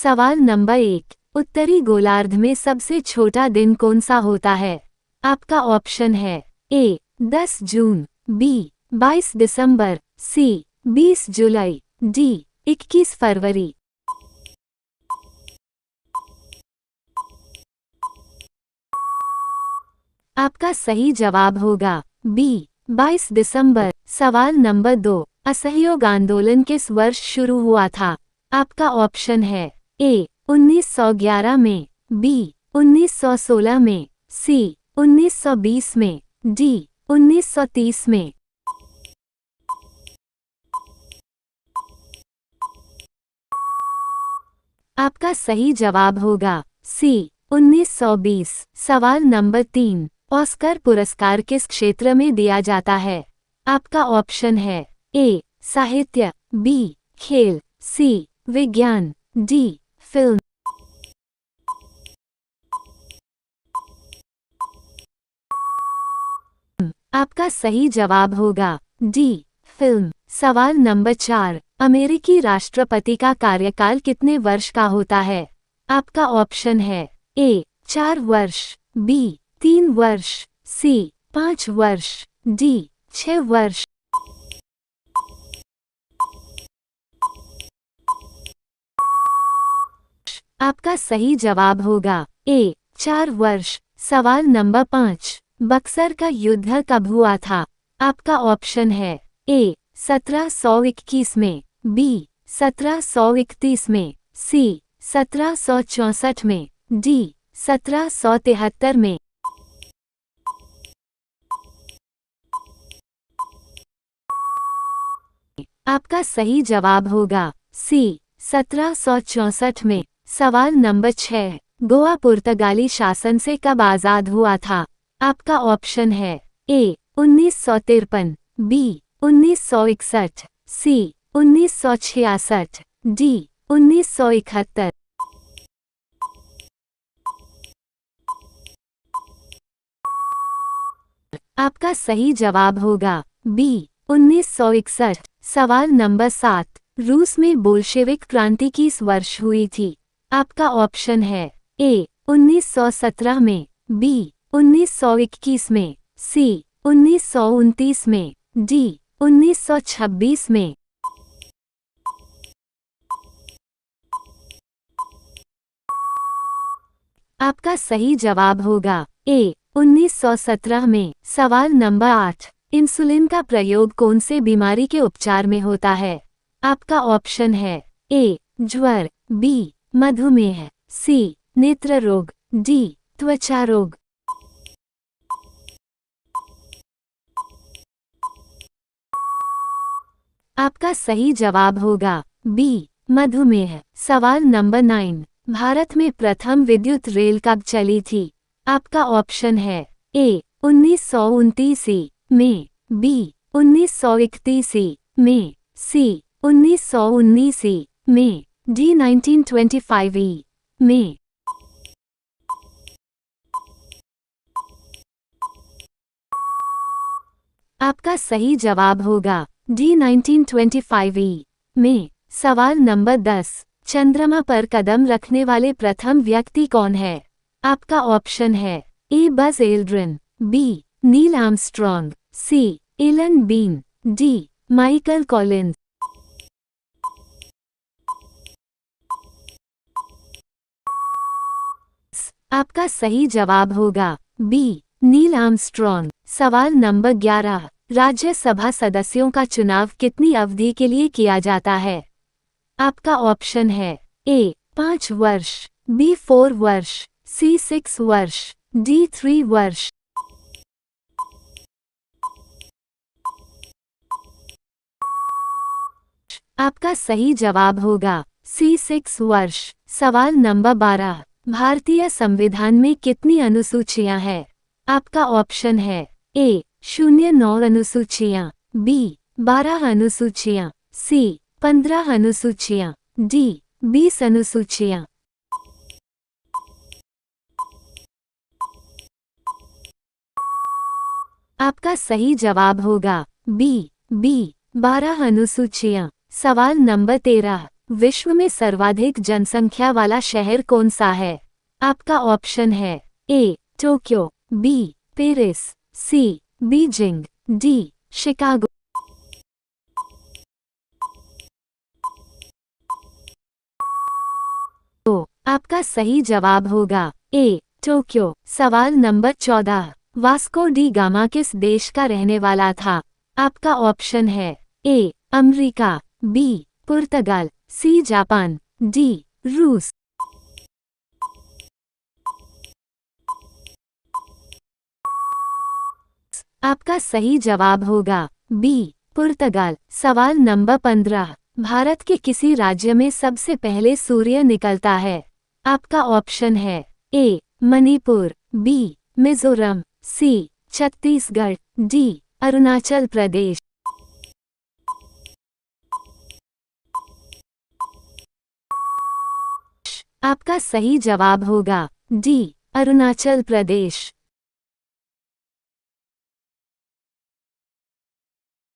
सवाल नंबर 1, उत्तरी गोलार्ध में सबसे छोटा दिन कौन सा होता है? आपका ऑप्शन है ए 10 जून, बी 22 दिसंबर, सी 20 जुलाई, डी 21 फरवरी। आपका सही जवाब होगा बी 22 दिसंबर। सवाल नंबर 2, असहयोग आंदोलन किस वर्ष शुरू हुआ था? आपका ऑप्शन है ए 1911 में, बी 1916 में, सी 1920 में, डी 1930 में। आपका सही जवाब होगा सी 1920। सवाल नंबर 3, ऑस्कर पुरस्कार किस क्षेत्र में दिया जाता है? आपका ऑप्शन है ए साहित्य, बी खेल, सी विज्ञान, डी फिल्म। आपका सही जवाब होगा डी फिल्म। सवाल नंबर 4, अमेरिकी राष्ट्रपति का कार्यकाल कितने वर्ष का होता है? आपका ऑप्शन है ए 4 वर्ष, बी 3 वर्ष, सी 5 वर्ष, डी 6 वर्ष। आपका सही जवाब होगा ए 4 वर्ष। सवाल नंबर 5, बक्सर का युद्ध कब हुआ था? आपका ऑप्शन है ए 1721 में, बी 1731 में, सी 1764 में, डी 1773 में। आपका सही जवाब होगा सी 1764 में। सवाल नंबर 6, गोवा पुर्तगाली शासन से कब आज़ाद हुआ था? आपका ऑप्शन है ए 1953, बी 1961, सी 1966, डी 1971। आपका सही जवाब होगा बी 1961। सवाल नंबर 7, रूस में बोल्शेविक क्रांति किस वर्ष हुई थी? आपका ऑप्शन है ए 1917 में, बी 1921 में, सी 1929 में, डी 1926 में। आपका सही जवाब होगा ए 1917 में। सवाल नंबर 8, इंसुलिन का प्रयोग कौन से बीमारी के उपचार में होता है? आपका ऑप्शन है ए ज्वर, बी मधुमेह, सी नेत्र रोग, डी त्वचा रोग। आपका सही जवाब होगा बी मधुमेह। सवाल नंबर 9, भारत में प्रथम विद्युत रेल कब चली थी? आपका ऑप्शन है ए 1929 में, बी 1931 में, सी 1919 में, डी 1925 में। आपका सही जवाब होगा डी 1925 में। सवाल नंबर 10, चंद्रमा पर कदम रखने वाले प्रथम व्यक्ति कौन है? आपका ऑप्शन है A Buzz Aldrin, B Neil Armstrong, C Alan Bean, D Michael Collins. आपका सही जवाब होगा बी नील आर्मस्ट्रॉन्ग। सवाल नंबर 11, राज्यसभा सदस्यों का चुनाव कितनी अवधि के लिए किया जाता है? आपका ऑप्शन है ए 5 वर्ष, बी 4 वर्ष, सी 6 वर्ष, डी 3 वर्ष। आपका सही जवाब होगा सी 6 वर्ष। सवाल नंबर 12, भारतीय संविधान में कितनी अनुसूचियां हैं? आपका ऑप्शन है ए 09 अनुसूचियां, बी 12 अनुसूचियां, सी 15 अनुसूचियां, डी 20 अनुसूचियां। आपका सही जवाब होगा बी 12 अनुसूचियां। सवाल नंबर 13, विश्व में सर्वाधिक जनसंख्या वाला शहर कौन सा है? आपका ऑप्शन है A Tokyo, B Paris, C Beijing, D Chicago. तो आपका सही जवाब होगा ए टोक्यो। सवाल नंबर 14, वास्को डी गामा किस देश का रहने वाला था? आपका ऑप्शन है A America, B Portugal, C Japan, D रूस। आपका सही जवाब होगा बी पुर्तगाल। सवाल नंबर 15, भारत के किसी राज्य में सबसे पहले सूर्य निकलता है? आपका ऑप्शन है ए मणिपुर, बी मिजोरम, सी छत्तीसगढ़, डी अरुणाचल प्रदेश। आपका सही जवाब होगा डी अरुणाचल प्रदेश।